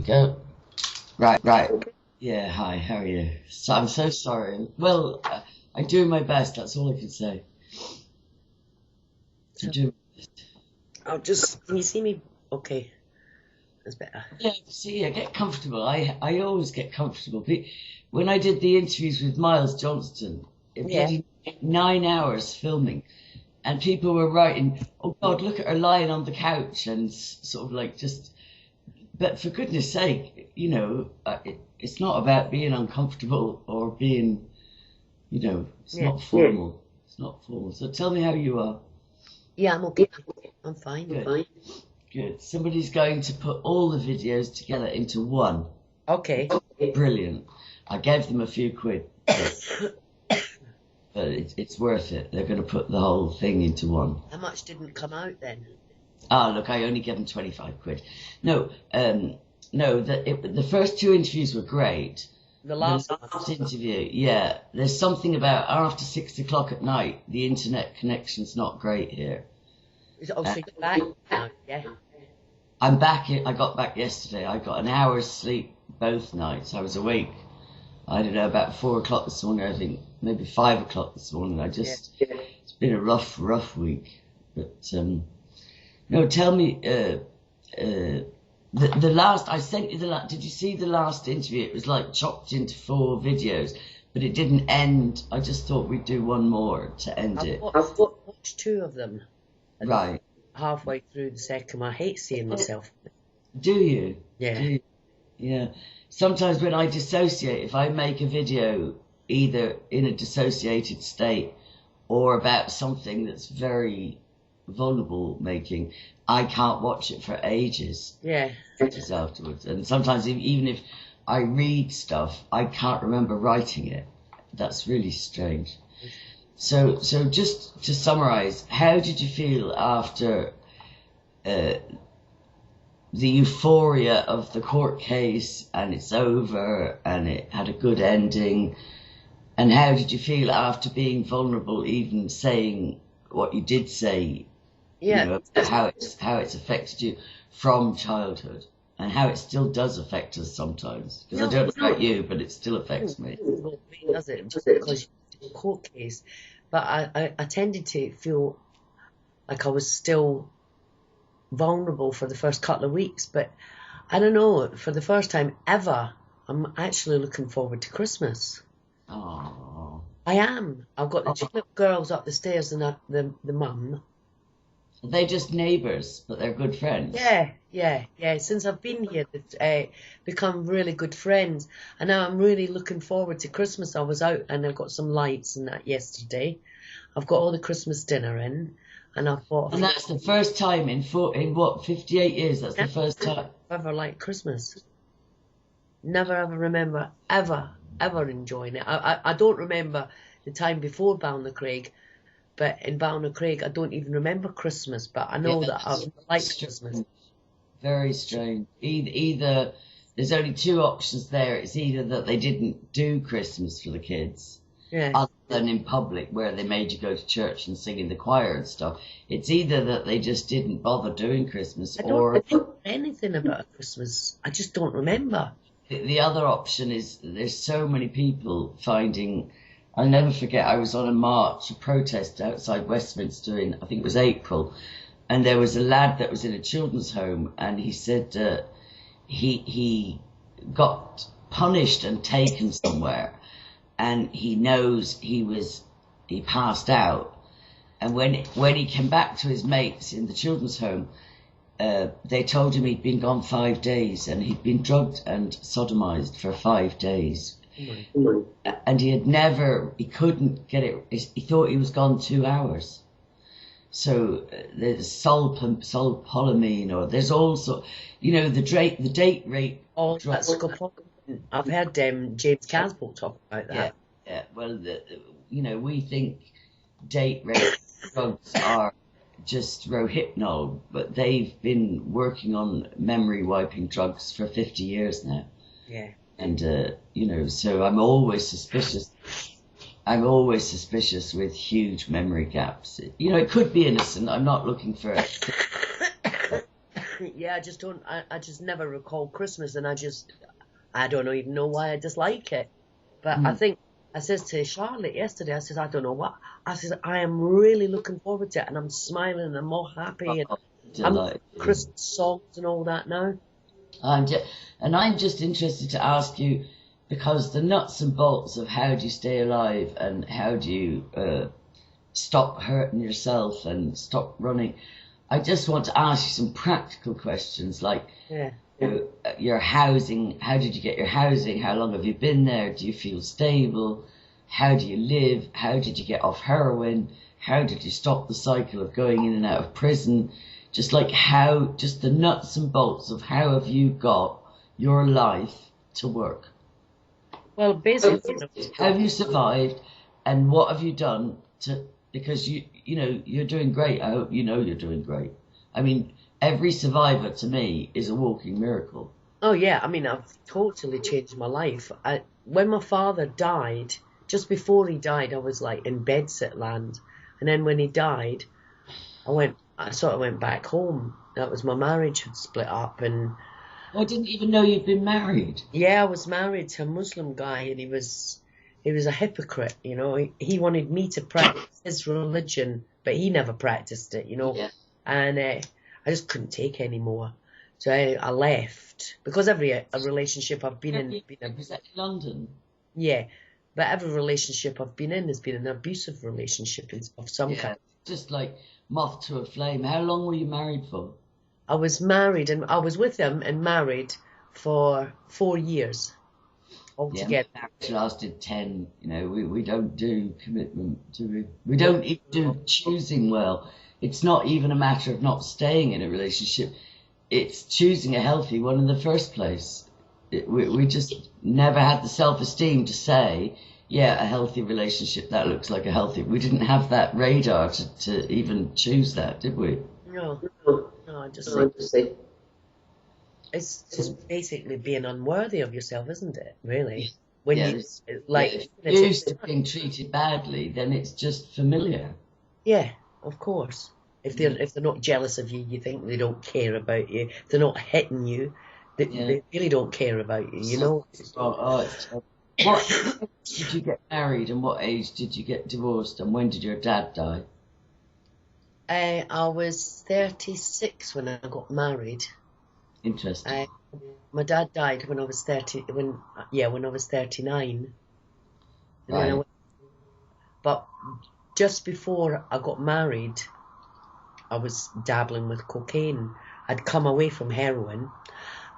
go. Right. Yeah, hi, how are you? So, I'm so sorry. Well, I do my best, that's all I can say. I do. I'll just, can you see me? Okay, that's better. Yeah, see, I get comfortable. I always get comfortable. When I did the interviews with Miles Johnston, it bloody 9 hours filming, and people were writing, "Oh God, look at her lying on the couch," and sort of like just. But for goodness sake, you know, it's not about being uncomfortable or being, you know, it's not formal. It's not formal. So tell me how you are. Yeah, I'm okay. I'm fine. Good. I'm fine. Good. Somebody's going to put all the videos together into one. Okay. Brilliant. I gave them a few quid, but it's worth it. They're going to put the whole thing into one. How much didn't come out then? Ah, look, I only gave them 25 quid. No, the first two interviews were great. The last interview, yeah. There's something about after 6 o'clock at night, the internet connection's not great here. So you're back now, yeah? I'm back. I got back yesterday. I got an hour's sleep both nights. I was awake, I don't know, about 4 o'clock this morning, I think. Maybe 5 o'clock this morning. It's been a rough week. But, no, tell me, the last, I sent you did you see the last interview? It was like chopped into 4 videos, but it didn't end. I just thought we'd do one more to end it. I've watched 2 of them. Right. Halfway through the second, I hate seeing myself. Do you? Yeah. Yeah. Sometimes when I dissociate, if I make a video either in a dissociated state or about something that's very vulnerable making, I can't watch it for ages. Yeah. Ages afterwards. And sometimes even if I read stuff, I can't remember writing it. That's really strange. So just to summarize, how did you feel after the euphoria of the court case and it's over and it had a good ending? And how did you feel after being vulnerable, even saying what you did say? Yeah. You know, how it's affected you from childhood and how it still does affect us sometimes. Because I don't know about you, but it still affects me. Well, it does it just because it's a court case. But I tended to feel like I was still vulnerable for the first couple of weeks. But I don't know, for the first time ever, I'm actually looking forward to Christmas. Oh. I am. I've got the 2 little girls up the stairs and the mum. Are they just neighbours, but they're good friends? Yeah. Since I've been here, they've become really good friends. And now I'm really looking forward to Christmas. I was out and I got some lights and that yesterday. I've got all the Christmas dinner in. And I thought... And that's the first time in 58 years, that's the first time? I've ever liked Christmas. Never ever remember ever enjoying it. I don't remember the time before Balna-Craig. But in Balna-Craig, I don't even remember Christmas, but I know that I've liked Christmas. Very strange. Either there's only 2 options there. It's either that they didn't do Christmas for the kids, other than in public where they made you go to church and sing in the choir and stuff. It's either that they just didn't bother doing Christmas, I don't know anything about Christmas. I just don't remember. The other option is there's so many people finding... I'll never forget, I was on a protest outside Westminster in, I think it was April, and there was a lad that was in a children's home, and he said he got punished and taken somewhere, and he knows he passed out, and when he came back to his mates in the children's home, they told him he'd been gone 5 days, and he'd been drugged and sodomized for 5 days. And he couldn't get it. He thought he was gone 2 hours. So there's solpolamine, or there's also, you know, the date rape. Oh, that's I've heard James Casbolt talk about that. Yeah. Well, you know, we think date rape drugs are just Rohypnol, but they've been working on memory wiping drugs for 50 years now. Yeah. And, you know, so I'm always suspicious. With huge memory gaps. You know, it could be innocent. I'm not looking for it. Yeah, I just don't. I just never recall Christmas, and I don't even know why I dislike it. But I Mm. think I says to Charlotte yesterday, I said I don't know what. I said I am really looking forward to it, and I'm smiling, and I'm all happy, and Oh, I'm delighted. Christmas songs and all that now. I'm just interested to ask you, because the nuts and bolts of how do you stay alive and how do you stop hurting yourself and stop running. I just want to ask you some practical questions like Yeah. your housing. How did you get your housing? How long have you been there? Do you feel stable? How do you live? How did you get off heroin? How did you stop the cycle of going in and out of prison? Just like just the nuts and bolts of how have you got your life to work? Well, basically, How have you survived and what have you done because you're doing great. I hope you know you're doing great. I mean, every survivor to me is a walking miracle. oh yeah, I mean, I've totally changed my life. When my father died, just before he died, I was like in bedsit land, and then when he died, I sort of went back home. That was my marriage had split up, and I didn't even know you'd been married. yeah, I was married to a Muslim guy, and he was a hypocrite. He wanted me to practice his religion, but he never practiced it. Yeah. And I just couldn't take any more, so I left because a relationship I've been in, Was that in London? yeah, but every relationship I've been in has been an abusive relationship of some Yeah. kind. Just like moth to a flame. How long were you married for? I was married, and I was with him and married for 4 years Yeah, altogether. marriage lasted 10. We don't do commitment, do we? We don't even do choosing well. It's not even a matter of not staying in a relationship. It's choosing a healthy one in the first place. We just never had the self-esteem to say, yeah, a healthy relationship, that looks like a healthy. We didn't have that radar to even choose that, did we? No, no, I just think it's just basically being unworthy of yourself, isn't it? Really, when Yeah, you like, if you're used to being treated badly, then it's just familiar. yeah, of course. If they're not jealous of you, you think they don't care about you. If they're not hitting you, Yeah. they really don't care about you. It's terrible. What age did you get married and what age did you get divorced and when did your dad die? I was 36 when I got married. Interesting. My dad died when I was 39. And then Right. but just before I got married, I was dabbling with cocaine. I'd come away from heroin,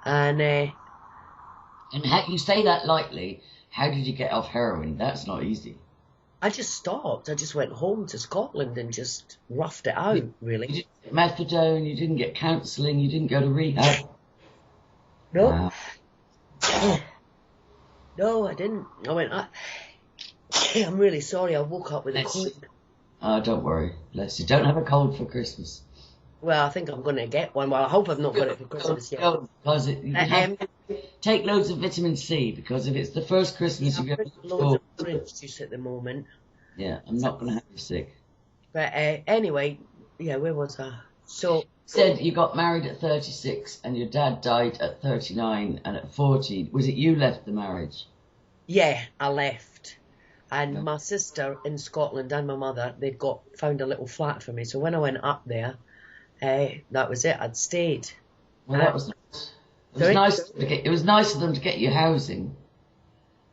and And how you say that lightly, how did you get off heroin? That's not easy. I just stopped. I just went home to Scotland and just roughed it out, You really. didn't get methadone, you didn't get counselling, you didn't go to rehab. No, Wow. no, I didn't. I'm really sorry. I woke up with a cold. Oh, don't worry. Bless you. Don't have a cold for Christmas. Well, I think I'm going to get one. Well, I hope I've not got it for Christmas yet. Go, because take loads of vitamin C, because if it's the first Christmas you've ever I've got looked loads for, of orange juice at the moment. yeah, I'm not going to have you sick. But anyway, yeah, where was I? So, Said you got married at 36 and your dad died at 39 and at 40. Was it you left the marriage? yeah, I left. And Yeah. my sister in Scotland and my mother, they'd found a little flat for me. So when I went up there, that was it. I'd stayed. Well, that was nice. It was nice of them to get you housing.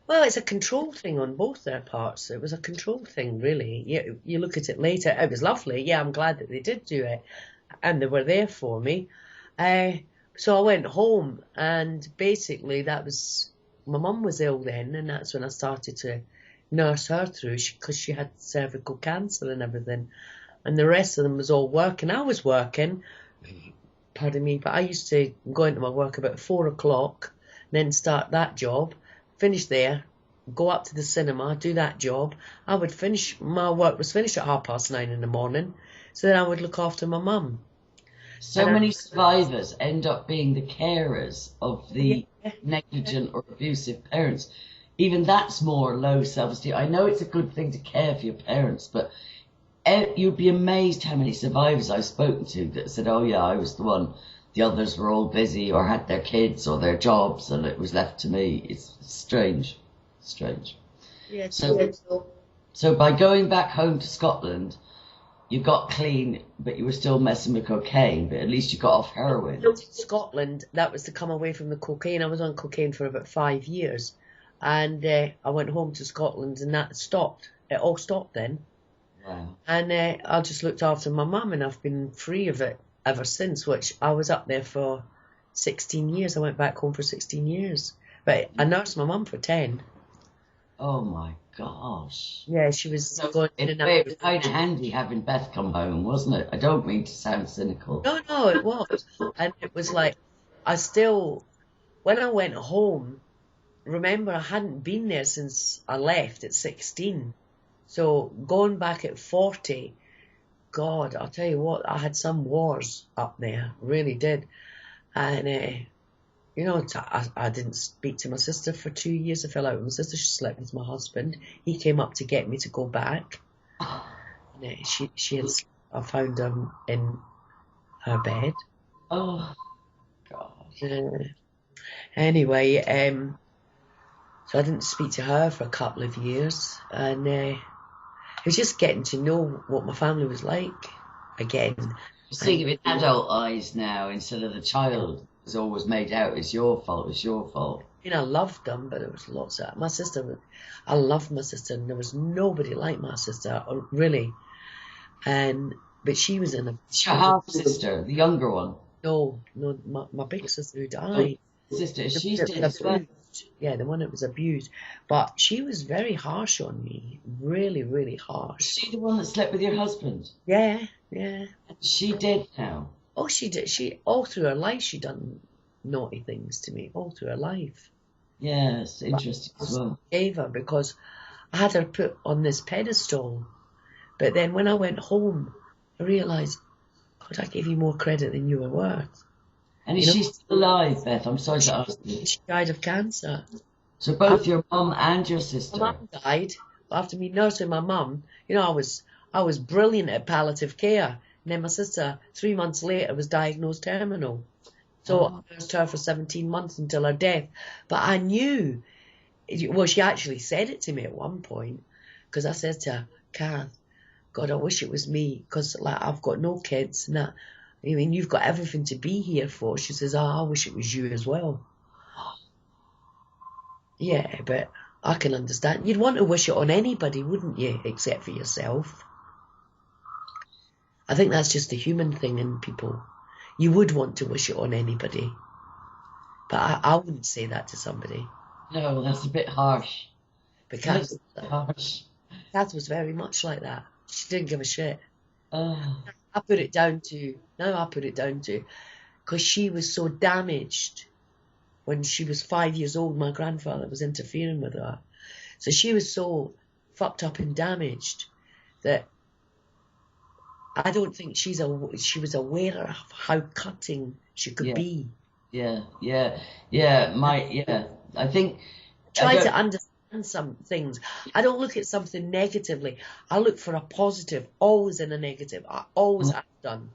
Well, it's a control thing on both their parts. It was a control thing, really. You look at it later. It was lovely. Yeah, I'm glad that they did do it. And they were there for me. So I went home, and basically my mum was ill then, and that's when I started to nurse her through, because she had cervical cancer and everything. And the rest of them was all working. I was working, pardon me, but I used to go into my work about 4 o'clock, then start that job, finish there, go up to the cinema, do that job. My work was finished at 9:30 in the morning, so then I would look after my mum. So many survivors end up being the carers of the negligent or abusive parents. Even that's more low self-esteem. I know it's a good thing to care for your parents, but you'd be amazed how many survivors I've spoken to that said, oh yeah, I was the one the others were all busy or had their kids or their jobs, and it was left to me. It's strange, strange. Yeah. So by going back home to Scotland, you got clean, but you were still messing with cocaine, but at least you got off heroin. Scotland, that was to come away from the cocaine. I was on cocaine for about 5 years. And I went home to Scotland and that stopped. It all stopped then. Wow. And I just looked after my mum and I've been free of it ever since, which I was up there for 16 years. I went back home for 16 years. But I nursed my mum for 10. Oh my gosh. Yeah, she was going in and out. It was kind of handy having Beth come home, wasn't it? I don't mean to sound cynical. No, it was. And it was like, when I went home, remember I hadn't been there since I left at 16. So going back at 40, God, I'll tell you what, I had some wars up there, really did. And I didn't speak to my sister for 2 years. I fell out with my sister. She slept with my husband. He came up to get me to go back. And I found him in her bed. Oh, God. Anyway, so I didn't speak to her for a couple of years. And it was just getting to know what my family was like again. Seeing it with adult eyes now instead of the child. Was always made out it's your fault, it's your fault. I loved them, but there was lots of my sister. I loved my sister, and there was nobody like my sister, really. But she was in a. It's your half sister, the younger one. No, my big sister who died. Sister, she's dead as well. Yeah, the one that was abused, but she was very harsh on me, really, really harsh. Is she the one that slept with your husband? Yeah. She dead now. Oh, she did. She all through her life she done naughty things to me all through her life. Yeah, it's interesting as well. I gave her because I had her put on this pedestal, but then when I went home, I realised, God, I gave you more credit than you were worth. And is she still alive, Beth? I'm sorry to ask you. She died of cancer. So both your mum and your sister. My mum died after me nursing my mum. I was brilliant at palliative care. And then my sister, 3 months later, was diagnosed terminal. So I nursed her for 17 months until her death. But I knew, well, she actually said it to me at one point, because I said to her, Kath, God, I wish it was me, because I've got no kids. And you've got everything to be here for. She says, I wish it was you as well. Yeah, but I can understand. You'd want to wish it on anybody, wouldn't you, except for yourself? I think that's just the human thing in people. You would want to wish it on anybody. But I wouldn't say that to somebody. No, that's a bit harsh. But harsh. Kath was very much like that. She didn't give a shit. Oh. I put it down to, because she was so damaged. When she was 5 years old, my grandfather was interfering with her. So she was so fucked up and damaged that I don't think she was aware of how cutting she could be. Yeah. I think. Try to understand some things. I don't look at something negatively. I look for a positive, always in a negative. I always have done.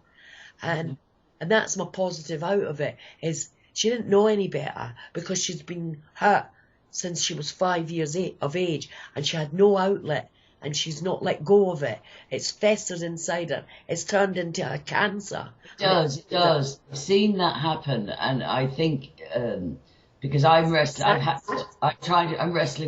And that's my positive out of it, is she didn't know any better because she's been hurt since she was 5 years of age and she had no outlet. And she's not let go of it. It's festered inside her. It's turned into a cancer. It does. I've seen that happen, and I think because I'm wrestling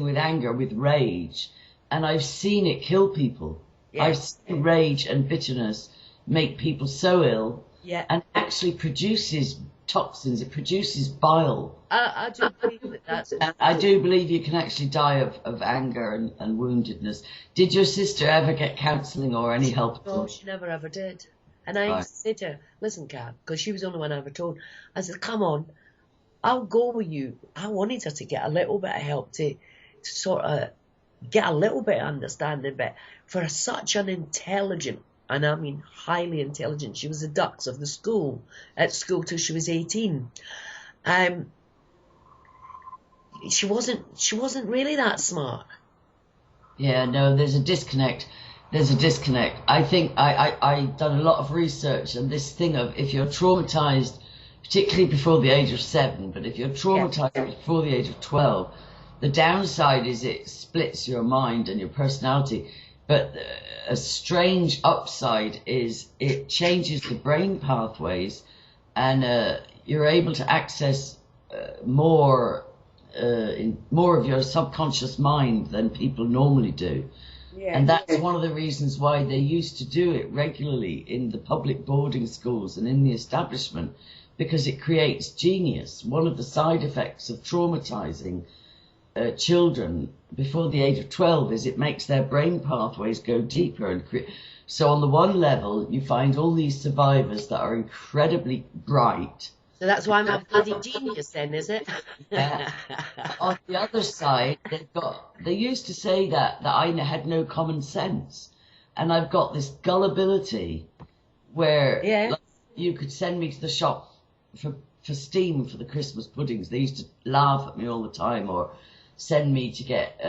with anger, with rage, and I've seen it kill people. Yeah. I've seen rage and bitterness make people so ill, and actually produces toxins. It produces bile. I do believe that's. And I do believe you can actually die of anger and woundedness. Did your sister ever get counselling or any help? No, she never ever did. And I used to say to her, listen, Kat, because she was the only one I ever told. I said, come on, I'll go with you. I wanted her to get a little bit of help to sort of get a little bit of understanding. But for such an intelligent, and I mean highly intelligent, she was the dux of the school, at school till she was 18. She wasn't really that smart. Yeah, no, there's a disconnect. I think I done a lot of research on this thing of if you're traumatized particularly before the age of 7. But if you're traumatized before the age of 12, the downside is it splits your mind and your personality. But a strange upside is it changes the brain pathways, and you're able to access more of your subconscious mind than people normally do. Yeah. And that's one of the reasons why they used to do it regularly in the public boarding schools and in the establishment, because it creates genius. One of the side effects of traumatizing children before the age of 12 is it makes their brain pathways go deeper. And so on the one level, you find all these survivors that are incredibly bright. So that's why I'm a bloody genius then, is it? On the other side, they used to say that I I had no common sense. And I've got this gullibility where like, you could send me to the shop for steam for the Christmas puddings. They used to laugh at me all the time, or send me to get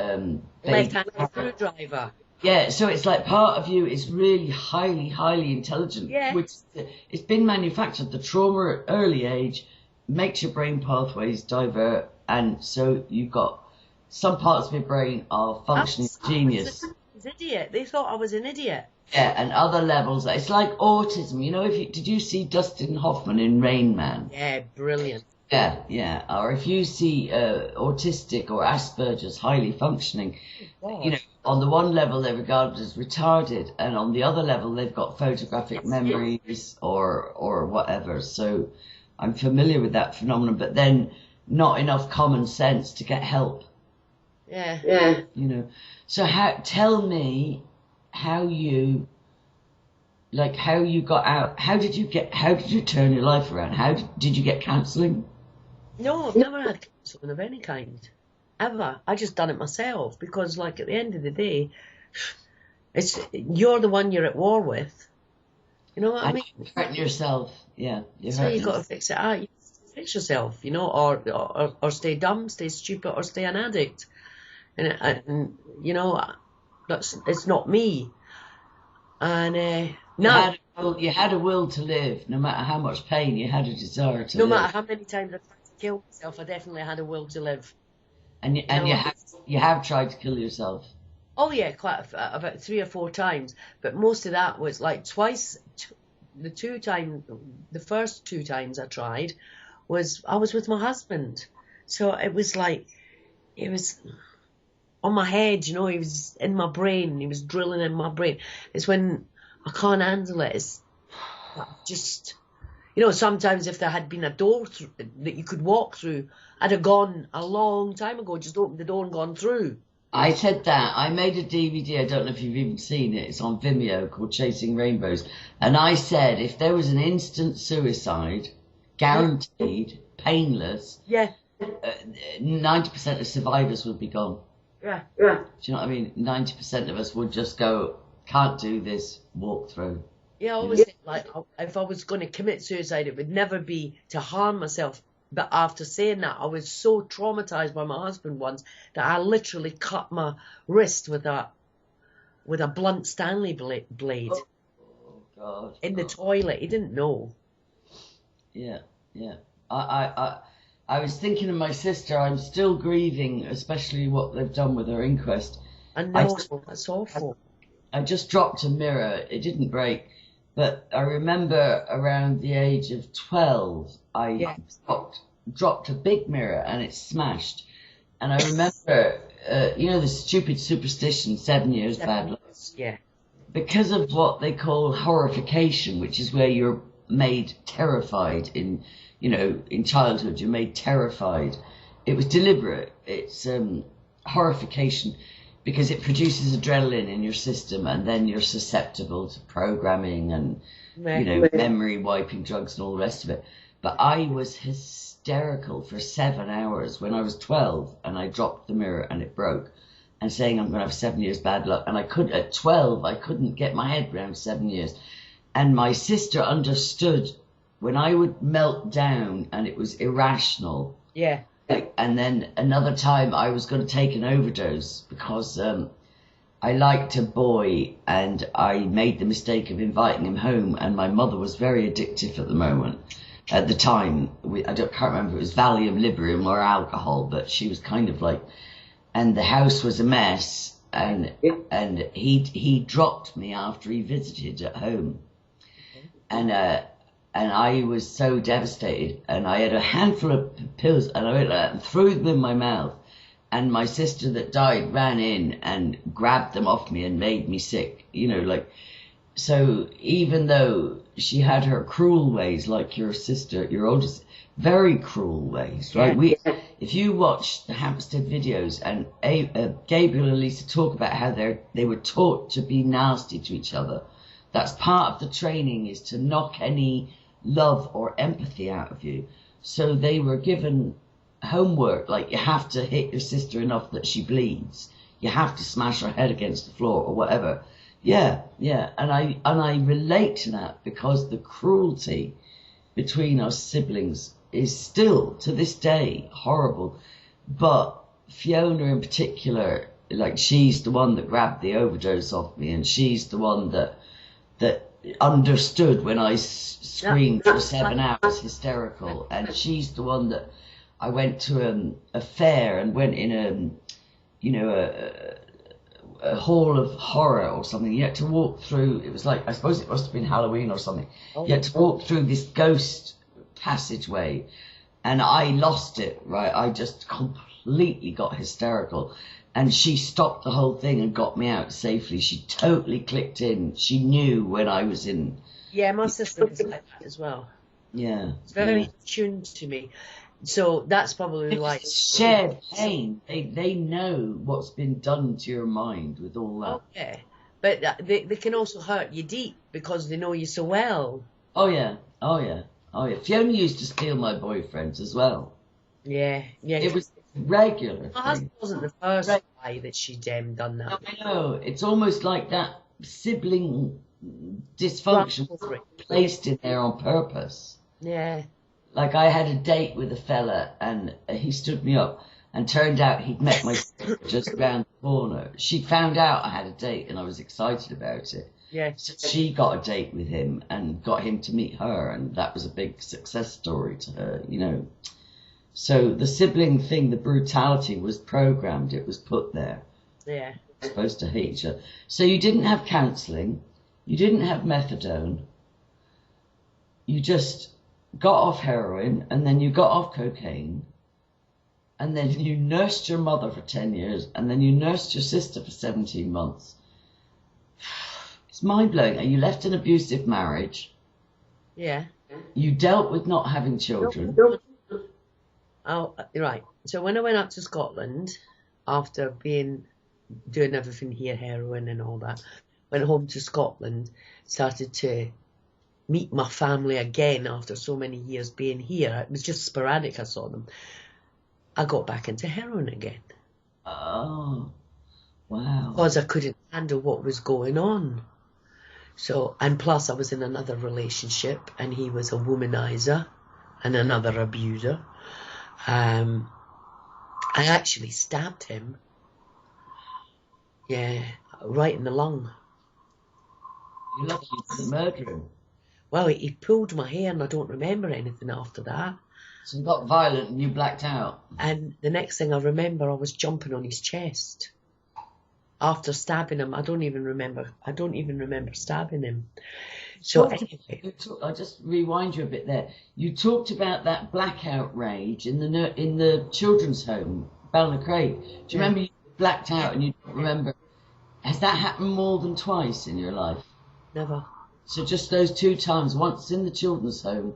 left-hand screwdriver. Yeah, so it's like part of you is really highly intelligent, which it's been manufactured. The trauma at early age makes your brain pathways divert, and so you've got some parts of your brain are functioning genius. I was an idiot. They thought I was an idiot. Yeah, and other levels. It's like autism. You know, did you see Dustin Hoffman in Rain Man? Yeah, brilliant. Yeah. Or if you see autistic or Asperger's highly functioning, you know, on the one level they're regarded as retarded, and on the other level they've got photographic memories or whatever. So I'm familiar with that phenomenon, but then not enough common sense to get help. Yeah. You know. So tell me how you got out. How did you turn your life around? Did you get counselling? No, I've never had counselling of any kind, ever. I just done it myself, because, like, at the end of the day, you're the one you're at war with. You know what I mean? You're hurting yourself. Yeah, so you got to fix it out. You fix yourself, you know, or stay dumb, stay stupid, or stay an addict. And you know, it's not me. And now you had a will to live, no matter how much pain. You had a desire to live. No matter how many times I tried to kill myself, I definitely had a will to live. And you have tried to kill yourself. Oh yeah, about 3 or 4 times. But most of that was like twice. The first 2 times I tried I was with my husband, so it was like it was on my head, you know. He was in my brain. He was drilling in my brain. It's when I can't handle it. It's just, you know, sometimes if there had been a door that you could walk through, I'd have gone a long time ago, just opened the door and gone through. I said that. I made a DVD, I don't know if you've even seen it, it's on Vimeo, called Chasing Rainbows. And I said if there was an instant suicide, guaranteed, painless, 90% of survivors would be gone. Yeah. Do you know what I mean? 90% of us would just go, can't do this, walk through. Yeah, I always think, like, if I was going to commit suicide, it would never be to harm myself. But after saying that, I was so traumatized by my husband once that I literally cut my wrist with a blunt Stanley blade. Oh God! In the toilet. He didn't know. Yeah. I was thinking of my sister. I'm still grieving, especially what they've done with her inquest. I know, that's awful. I just dropped a mirror. It didn't break. But I remember around the age of 12, I dropped a big mirror and it smashed. And I remember, you know, the stupid superstition, 7 years bad luck. Yeah. Because of what they call horrification, which is where you're made terrified in childhood, you're made terrified. It was deliberate. It's horrification, because it produces adrenaline in your system, and then you're susceptible to programming and, memory wiping drugs and all the rest of it. But I was hysterical for 7 hours when I was 12, and I dropped the mirror and it broke, and saying I'm going to have 7 years bad luck. And at 12, I couldn't get my head around 7 years. And my sister understood when I would melt down and it was irrational. Yeah. And then another time I was going to take an overdose because I liked a boy and I made the mistake of inviting him home, and my mother was very addictive at the moment. at the time. Can't remember if it was Valium, Librium, or alcohol, but she was kind of like, and the house was a mess, and he dropped me after he visited at home, and I was so devastated, and I had a handful of pills, and I went like that and threw them in my mouth, and my sister that died ran in and grabbed them off me and made me sick, you know, like. So even though she had her cruel ways, like your sister, your oldest, very cruel ways, right? If you watch the Hampstead videos, and Gabriel and Lisa talk about how they were taught to be nasty to each other. That's part of the training, is to knock any love or empathy out of you. So they were given homework, like you have to hit your sister enough that she bleeds. You have to smash her head against the floor or whatever. Yeah, and I relate to that, because the cruelty between us siblings is still to this day horrible. But Fiona in particular, like, she's the one that grabbed the overdose off me, and she's the one that understood when I screamed for 7 hours hysterical, and she's the one that I went to a fair and went in a hall of horror or something. You had to walk through, it was like, I suppose it must have been Halloween or something. You had to walk through this ghost passageway, and I lost it, right? I just completely got hysterical, and she stopped the whole thing and got me out safely. She totally clicked in. She knew when I was in. Yeah, my sister was like that as well. Yeah. It's very tuned to me. So that's probably why. It's shared pain. They know what's been done to your mind with all that. Oh, yeah. But they can also hurt you deep because they know you so well. Oh, yeah. Fiona used to steal my boyfriends as well. Yeah. It was regular. My husband wasn't the first guy that she'd done that. I know. It's almost like that sibling dysfunction placed in there on purpose. Yeah. Like, I had a date with a fella, and he stood me up, and turned out he'd met my sister just round the corner. She found out I had a date, and I was excited about it. Yeah. So she got a date with him and got him to meet her, and that was a big success story to her, you know. So the sibling thing, the brutality was programmed. It was put there. Yeah. You're supposed to hate each other. So you didn't have counselling. You didn't have methadone. You just got off heroin, and then you got off cocaine, and then you nursed your mother for 10 years, and then you nursed your sister for 17 months. It's mind-blowing. And you left an abusive marriage. Yeah. You dealt with not having children. Oh, right. So when I went up to Scotland, after doing everything here, heroin and all that, went home to Scotland, started to meet my family again after so many years being here. It was just sporadic, I saw them. I got back into heroin again. Oh, wow. Because I couldn't handle what was going on. So, and plus I was in another relationship, and he was a womanizer and another abuser. I actually stabbed him. Yeah, right in the lung. You lucky you didn't murder him. Well, he pulled my hair, and I don't remember anything after that. So you got violent and you blacked out. And the next thing I remember, I was jumping on his chest. After stabbing him, I don't even remember stabbing him. So anyway, I'll just rewind you a bit there. You talked about that blackout rage in the children's home, Ballinacraig. Do you remember you blacked out and you don't remember? Has that happened more than twice in your life? Never. So just those 2 times, once in the children's home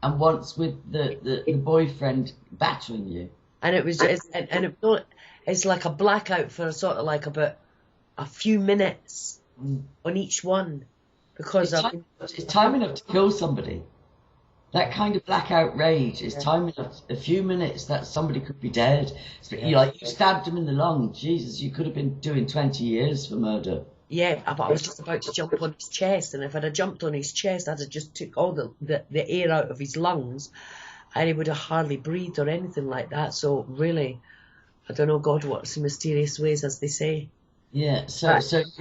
and once with the boyfriend battering you. And it was it's like a blackout for sort of like about a few minutes on each one, because it's time enough to kill somebody. That kind of blackout rage is time enough. A few minutes that somebody could be dead. You stabbed him in the lung. Jesus, you could have been doing 20 years for murder. Yeah, but I was just about to jump on his chest, and if I'd have jumped on his chest, I'd have just took all the air out of his lungs, and he would have hardly breathed or anything like that. So really, I don't know, God works in mysterious ways, as they say. Yeah. So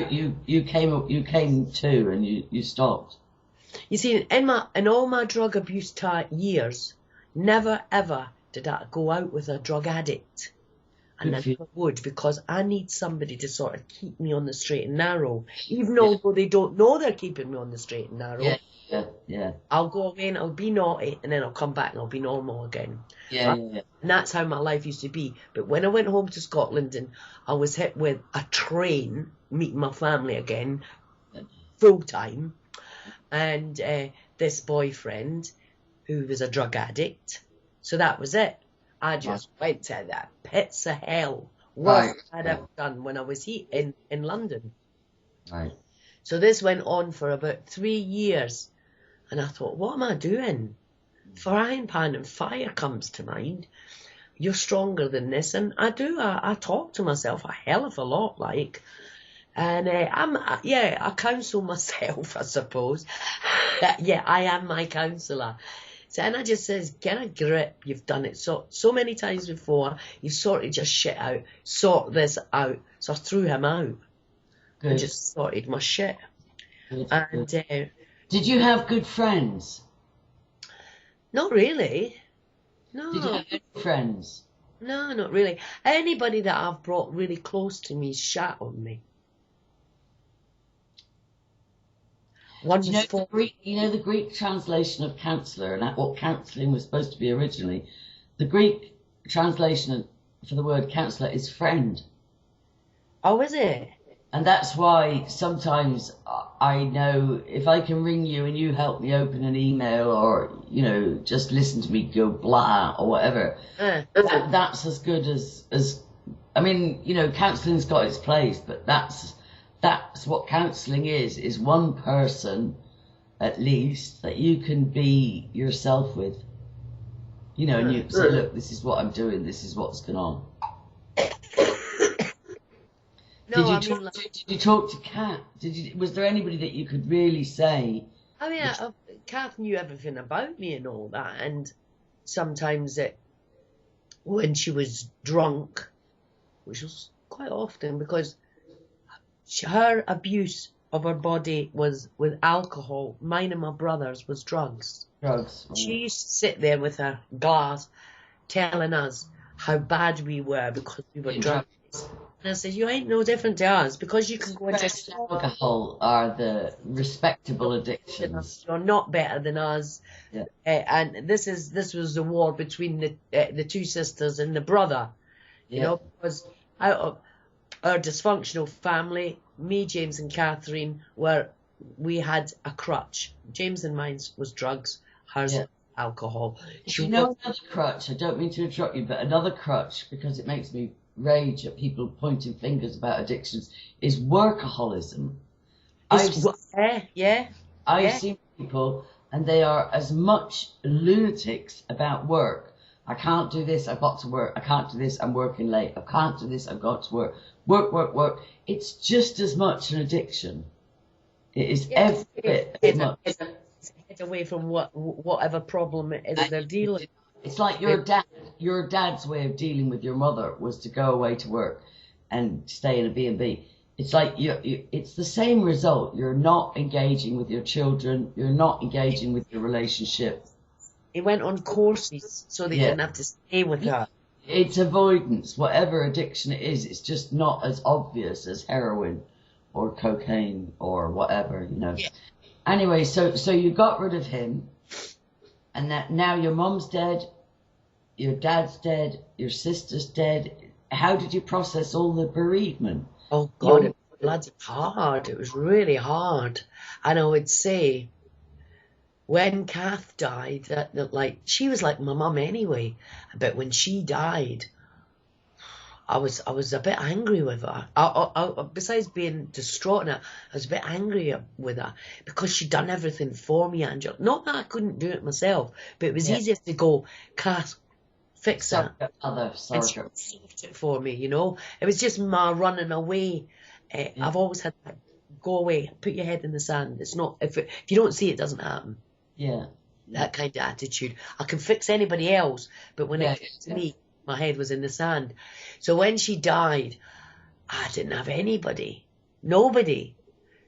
you came to and you stopped. You see, in all my drug abuse years, never ever did I go out with a drug addict. And I never would, because I need somebody to sort of keep me on the straight and narrow. Even though they don't know they're keeping me on the straight and narrow. Yeah. I'll go away and I'll be naughty, and then I'll come back and I'll be normal again. Yeah. And that's how my life used to be. But when I went home to Scotland and I was hit with a train, meeting my family again, full time, and this boyfriend who was a drug addict. So that was it. I just went to the pits of hell. Worst I'd ever done when I was here in London. Right. So this went on for about 3 years. And I thought, what am I doing? Frying pan and fire comes to mind. You're stronger than this. And I do. I talk to myself a hell of a lot, like. And I counsel myself, I suppose. Yeah, I am my counsellor. So, and I just says, get a grip. You've done it so many times before. You've sorted your shit out. Sort this out. So I threw him out. Good. And just sorted my shit. Good. And did you have good friends? Not really. No. Did you have any friends? No, not really. Anybody that I've brought really close to me shat on me. You know the Greek translation of counsellor and what counselling was supposed to be originally? The Greek translation for the word counsellor is friend. Oh, is it? And that's why sometimes I know if I can ring you and you help me open an email or, just listen to me go blah or whatever, that's as good as counselling's got its place, but that's what counselling is one person, at least, that you can be yourself with. And you say, look, this is what I'm doing, this is what's going on. Did you talk to Kath? Was there anybody that you could really say? I mean, Kath knew everything about me and all that, and sometimes when she was drunk, which was quite often, because her abuse of her body was with alcohol. Mine and my brother's was drugs. Drugs. She used to sit there with her glass telling us how bad we were because we were drunk. And I said, you ain't no different to us, because you can go into alcohol are the respectable addictions. You're not better than us. Yeah. And this was the war between the two sisters and the brother. Because out of our dysfunctional family, me, James and Catherine, we had a crutch. James and mine was drugs, hers alcohol. Another crutch, I don't mean to interrupt you, but another crutch, because it makes me rage at people pointing fingers about addictions, is workaholism. I've seen people and they are as much lunatics about work. I can't do this, I've got to work. I can't do this, I'm working late. I can't do this, I've got to work. Work. It's just as much an addiction. It is every bit as much. Get away from whatever problem it is they're dealing with. It's like your dad's way of dealing with your mother was to go away to work and stay in a B&B. It's like it's the same result. You're not engaging with your children. You're not engaging with your relationship. He went on courses so they didn't have to stay with her. It's avoidance. Whatever addiction it is, it's just not as obvious as heroin or cocaine or whatever, Yeah. Anyway, so you got rid of him. And that now your mum's dead, your dad's dead, your sister's dead. How did you process all the bereavement? Oh, God, it was bloody hard. It was really hard. And I would say, when Kath died, that she was like my mum anyway. But when she died, I was a bit angry with her. Besides being distraught, I was a bit angry with her because she'd done everything for me, Angela. Not that I couldn't do it myself, but it was easier to go, Kath, fix it. And she solved it for me, It was just my running away. I've always had that, go away, put your head in the sand. It's not, if you don't see it, doesn't happen. Yeah. That kind of attitude. I can fix anybody else, but when it comes to me, my head was in the sand. So when she died, I didn't have anybody. Nobody.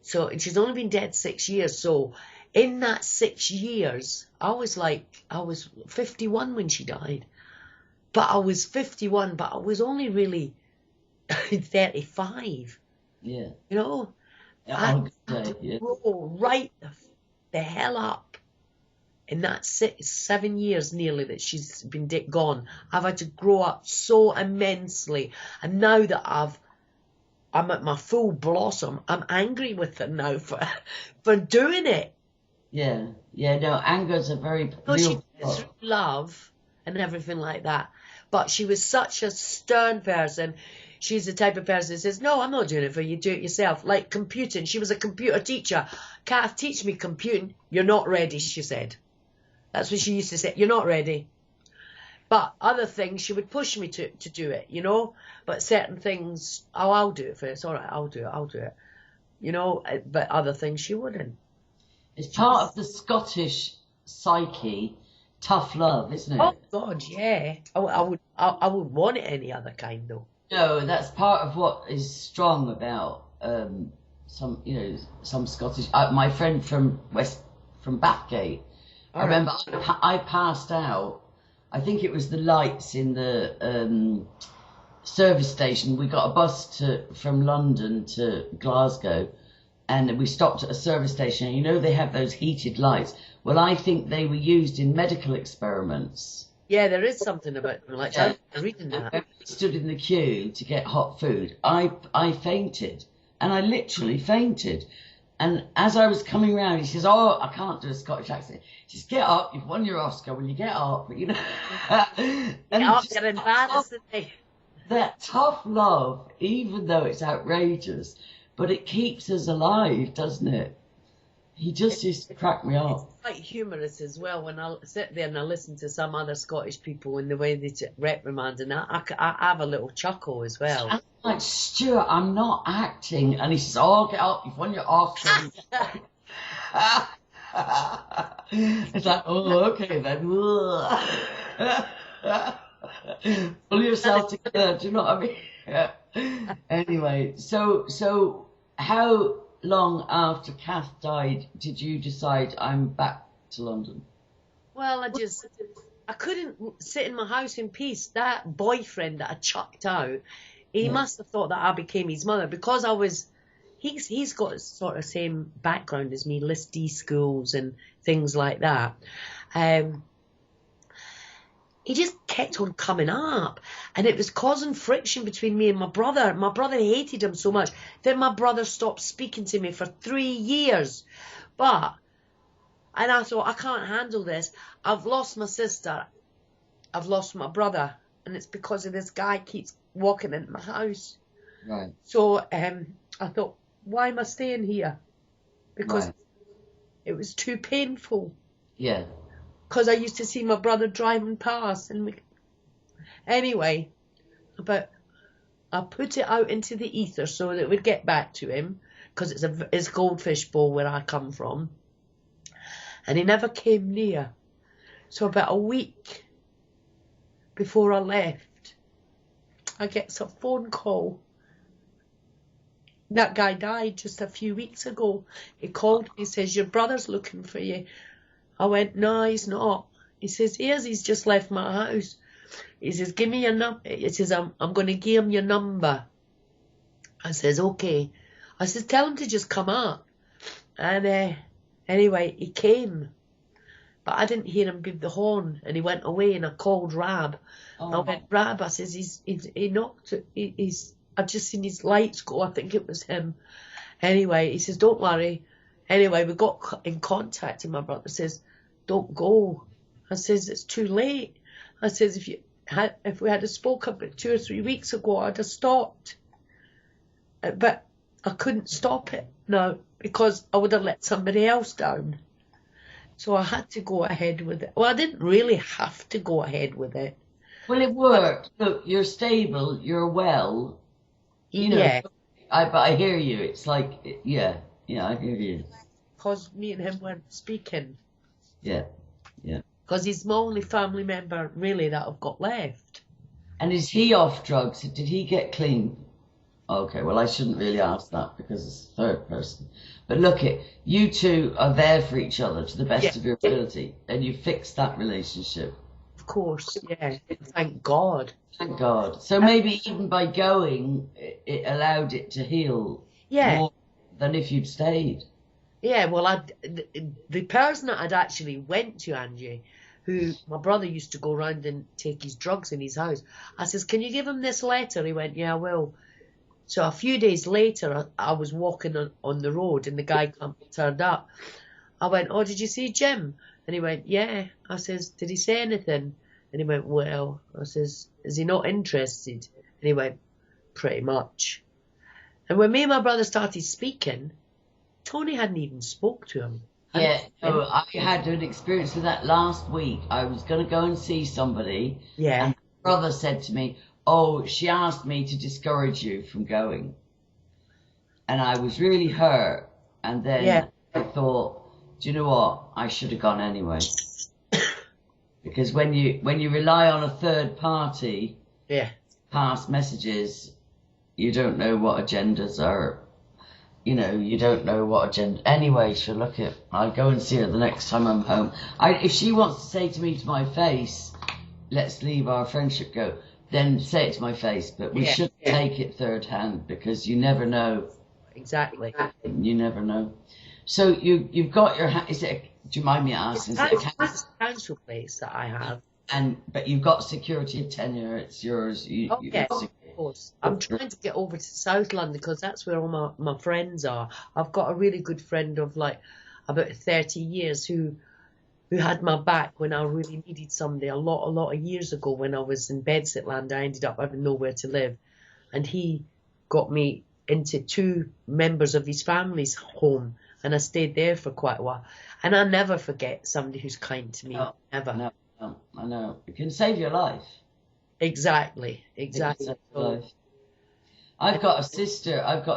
So, and she's only been dead 6 years. So in that 6 years, I was 51 when she died. But I was 51, but I was only really 35. Yeah. You know? Yeah, I had to grow right the hell up. In that 7 years nearly that she's been gone, I've had to grow up so immensely. And now that I'm at my full blossom, I'm angry with her now for doing it. Yeah. Yeah, no, anger's a very No, she real did it through love and everything like that. But she was such a stern person. She's the type of person that says, no, I'm not doing it for you, do it yourself. Like computing. She was a computer teacher. Kath, teach me computing. You're not ready, she said. That's what she used to say. You're not ready. But other things, she would push me to do it, you know. But certain things, oh, I'll do it first. All right, I'll do it. You know, but other things she wouldn't. It's part of the Scottish psyche, tough love, isn't it? Oh, God, yeah. I would want it any other kind, though. No, that's part of what is strong about some Scottish. My friend from Bathgate. I remember I passed out. I think it was the lights in the service station. We got a bus from London to Glasgow, and we stopped at a service station. And you know they have those heated lights. Well, I think they were used in medical experiments. Yeah, there is something about them. Like, I'm reading that. When we stood in the queue to get hot food, I fainted, and I literally fainted. And as I was coming round, he says, "Oh, I can't do a Scottish accent." He says, "Get up, you've won your Oscar. When you get up, you know." You're embarrassing me. That tough love, even though it's outrageous, but it keeps us alive, doesn't it? He just used to crack me up. It's quite humorous as well when I sit there and I listen to some other Scottish people and the way they reprimand, and I have a little chuckle as well. I'm like, Stuart, I'm not acting. And he says, "Oh, get up, you've won your Oscar." It's like, oh, okay then. Pull yourself together, do you know what I mean? Anyway, so how long after Kath died did you decide I'm back to London? Well, I couldn't sit in my house in peace. That boyfriend that I chucked out, he must have thought that I became his mother, because he's got sort of same background as me, List D schools and things like that. He just kept on coming up, and it was causing friction between me and my brother. My brother hated him so much that my brother stopped speaking to me for 3 years. And I thought, I can't handle this. I've lost my sister. I've lost my brother. And it's because of this guy keeps walking into my house. Right. So I thought, why am I staying here? Because it was too painful. Yeah. Because I used to see my brother driving past. Anyway, but I put it out into the ether so that it would get back to him, because it's Goldfish Bowl where I come from. And he never came near. So about a week before I left, I get a phone call. That guy died just a few weeks ago. He called me, he says, "Your brother's looking for you." I went, "No, he's not." He says, "Yes, he's just left my house." He says, "Give me your number." He says, I'm going to give him your number. I says, "Okay." I says, "Tell him to just come up." And anyway, he came. But I didn't hear him give the horn, and he went away, and I called Rab. I went, "Rab," I says, he knocked, I've just seen his lights go. I think it was him. Anyway, he says, "Don't worry." Anyway, we got in contact, and my brother says, "Don't go." I says, "It's too late." I says, if we had spoken about 2 or 3 weeks ago, I'd have stopped. But I couldn't stop it now, because I would have let somebody else down. So I had to go ahead with it. Well, I didn't really have to go ahead with it. Well, it worked. Look, you're stable, you're well. You know, Yeah. but I hear you. It's like, yeah, I hear you. Because me and him weren't speaking. Yeah. Because he's my only family member, really, that I've got left. And is he off drugs? Did he get clean? Okay, well, I shouldn't really ask that because it's third person. But look, you two are there for each other to the Yeah, best of your ability, and you fixed that relationship. of course. Yeah. Thank God. Thank God. So maybe even by going, it allowed it to heal Yeah. more than if you'd stayed. Yeah, well, the person that I'd actually went to, Angie, who my brother used to go around and take his drugs in his house. I says, "Can you give him this letter?" He went, "Yeah, I will." So a few days later, I was walking on the road and the guy turned up. I went, "Oh, did you see Jim?" And he went, "Yeah." I says, "Did he say anything?" And he went, "Well." I says, "Is he not interested?" And he went, "Pretty much." And when me and my brother started speaking, Tony hadn't even spoke to him. Yeah, no, I had an experience with that last week. I was going to go and see somebody, Yeah, and my brother said to me, "Oh, she asked me to discourage you from going." And I was really hurt. And yeah, then I thought, do you know what? I should have gone anyway. Because when you rely on a third party, yeah. pass messages, you don't know what agendas are. You don't know what agenda. Anyway, she'll look at. I'll go and see her the next time I'm home. If she wants to say to me to my face, "Let's leave our friendship go," then say it to my face. But we shouldn't take it third hand because you never know. Exactly. You never know. So you've got your. Is it? Do you mind me asking? Is it It's a council place that I have. but you've got security of tenure. It's yours. Oh, yeah, of course. I'm trying to get over to South London because that's where all my friends are. I've got a really good friend of like about 30 years who had my back when I really needed somebody a lot of years ago when I was in Bedsettland. I ended up having nowhere to live. And he got me into two members of his family's home. And I stayed there for quite a while. And I never forget somebody who's kind to me. No, Never. no, no, I know. It can save your life. Exactly. It can Exactly. save your life. I've got a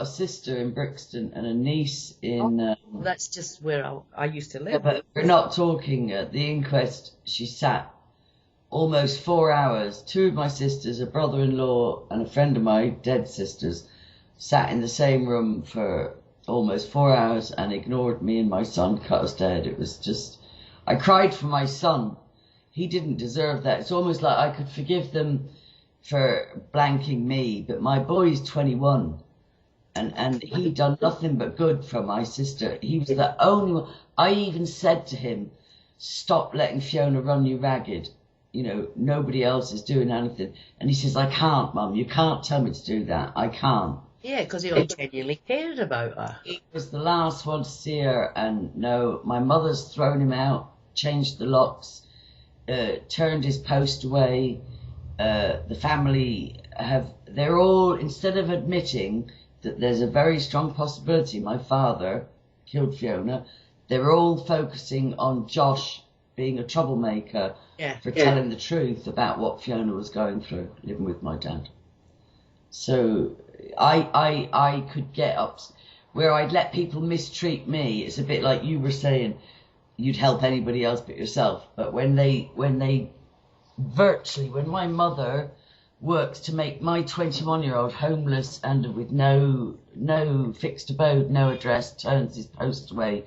sister in Brixton and a niece in. That's just where I used to Yeah, live. but we're not talking. At the inquest, she sat almost 4 hours. Two of my sisters, a brother-in-law, and a friend of my dead sisters, sat in the same room for almost 4 hours and ignored me and my son, cut us dead. It was just. I cried for my son. He didn't deserve that. It's almost like I could forgive them for blanking me, but my boy's 21. And he done nothing but good for my sister. He was the only one. I even said to him, "Stop letting Fiona run you ragged. Nobody else is doing anything." And he says, "I can't, Mum. You can't tell me to do that. I can't." Yeah, because he genuinely cared about her. He was the last one to see her, and no, my mother's thrown him out, changed the locks, turned his post away. The family they're all, instead of admitting that there's a very strong possibility my father killed Fiona, they're all focusing on Josh being a troublemaker for telling the truth about what Fiona was going through living with my dad. So I could get up where I'd let people mistreat me. It's a bit like you were saying, you'd help anybody else but yourself. But when my mother works to make my 21-year-old homeless and with no fixed abode, no address, turns his post away,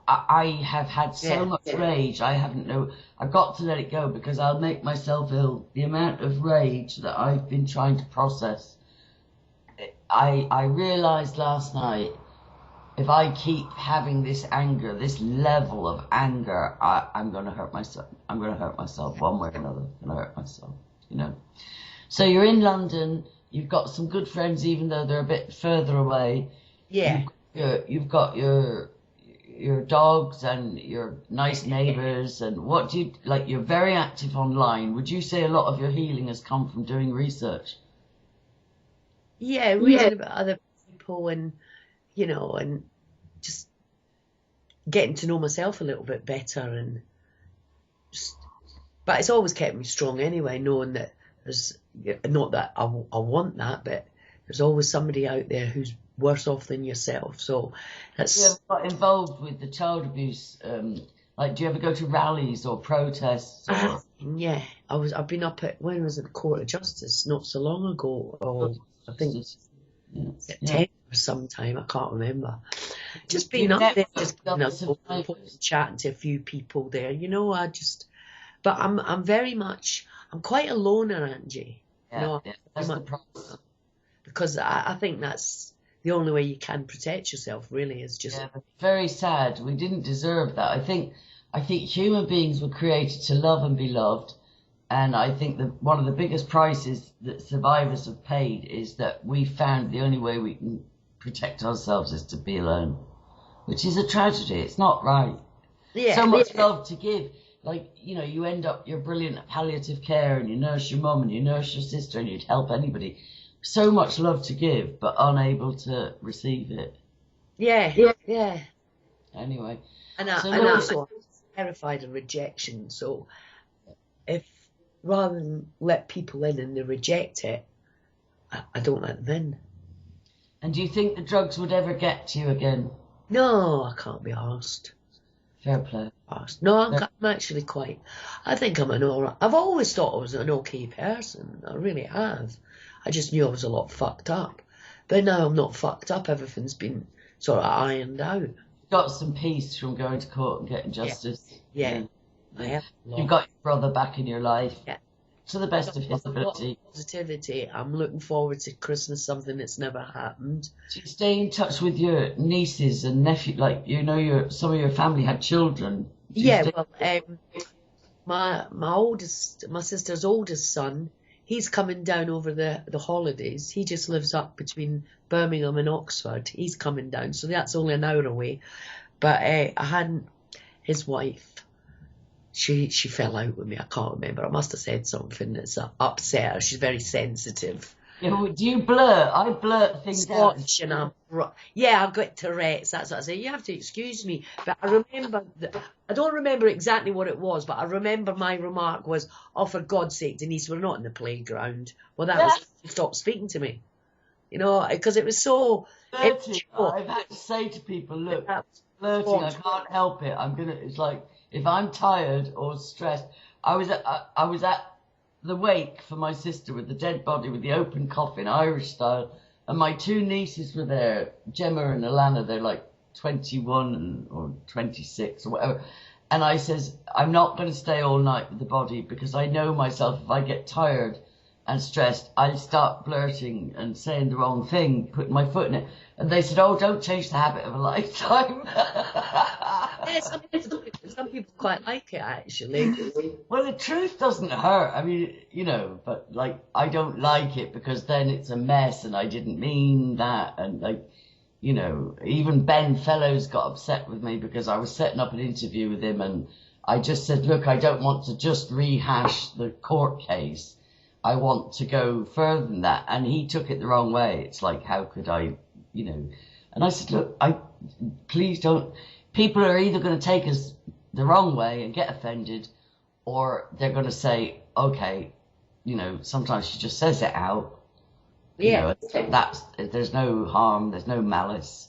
I have had so much rage. I've got to let it go because I'll make myself ill. The amount of rage that I've been trying to process. I realised last night, if I keep having this anger, this level of anger, I'm going to hurt myself. I'm going to hurt myself one way or another. I'm going to hurt myself, So you're in London. You've got some good friends, even though they're a bit further away. Yeah. You've got your dogs and your nice neighbours. And what do you, like, you're very active online. Would you say a lot of your healing has come from doing research? Yeah, reading about other people and just getting to know myself a little bit better and but it's always kept me strong anyway, knowing that there's not that I want that, but there's always somebody out there who's worse off than yourself. So that's. You ever got involved with the child abuse? Do you ever go to rallies or protests? Yeah, I've been up at, when was it, the Court of Justice not so long ago, or I think Yeah. September sometime, I can't remember. Just Do you been up there, network just with other survivors? chatting to a few people there. But I'm very much, I'm quite a loner, Angie. Yeah, I'm that's very the much, price. because I think that's the only way you can protect yourself, really, is just, Yeah, but very sad. We didn't deserve that. I think human beings were created to love and be loved, and I think that one of the biggest prices that survivors have paid is that we found the only way we can protect ourselves is to be alone, which is a tragedy. It's not right. yeah, So much love to give. Like, you end up, you're brilliant at palliative care and you nurse your mum and you nurse your sister and you'd help anybody. So much love to give, but unable to receive it. yeah, yeah. Anyway, And so and look, also I'm terrified of rejection. So if, rather than let people in and they reject it, I don't let them in. and do you think the drugs would ever get to you again? No, I can't be asked. Fair play. No, I'm actually quite. I think I'm an alright. I've always thought I was an okay person. I really have. I just knew I was a lot fucked up. But now I'm not fucked up. Everything's been sort of ironed out. Got some peace from going to court and getting justice. Yeah, I have a You've lot. got your brother back in your life Yeah. to the best of his A lot ability. of positivity. I'm looking forward to Christmas, something that's never happened. Do you stay in touch with your nieces and nephews? Like, some of your family had children. Yeah, well, my sister's oldest son, he's coming down over the holidays. He just lives up between Birmingham and Oxford. He's coming down, so that's only an hour away. But I hadn't, his wife, she fell out with me. I can't remember. I must have said something that's upset her. She's very sensitive. Do you blurt? I blurt things out. Scotch and I've got Tourette's. That's what I say. You have to excuse me, but I remember I don't remember exactly what it was, but I remember my remark was, "Oh, for God's sake, Denise, we're not in the playground." Well, that was, stop speaking to me, because it was so. Flirting. I've had to say to people, look, flirting. I can't help it. It's like if I'm tired or stressed. I was at the wake for my sister with the dead body with the open coffin, Irish style, and my two nieces were there, Gemma and Alana. They're like 21 or 26 or whatever. And I says, I'm not going to stay all night with the body because I know myself, if I get tired and stressed, I'll start blurting and saying the wrong thing, putting my foot in it. And they said, oh, don't change the habit of a lifetime. Yeah, some people quite like it, actually. Well, the truth doesn't hurt. I mean, but like, I don't like it because then it's a mess and I didn't mean that. And like, even Ben Fellows got upset with me because I was setting up an interview with him and I just said, look, I don't want to just rehash the court case. I want to go further than that. And he took it the wrong way. It's like, how could I, and I said, look, please don't. People are either going to take us the wrong way and get offended, or they're going to say, okay, sometimes she just says it out. Yeah. There's no harm, there's no malice.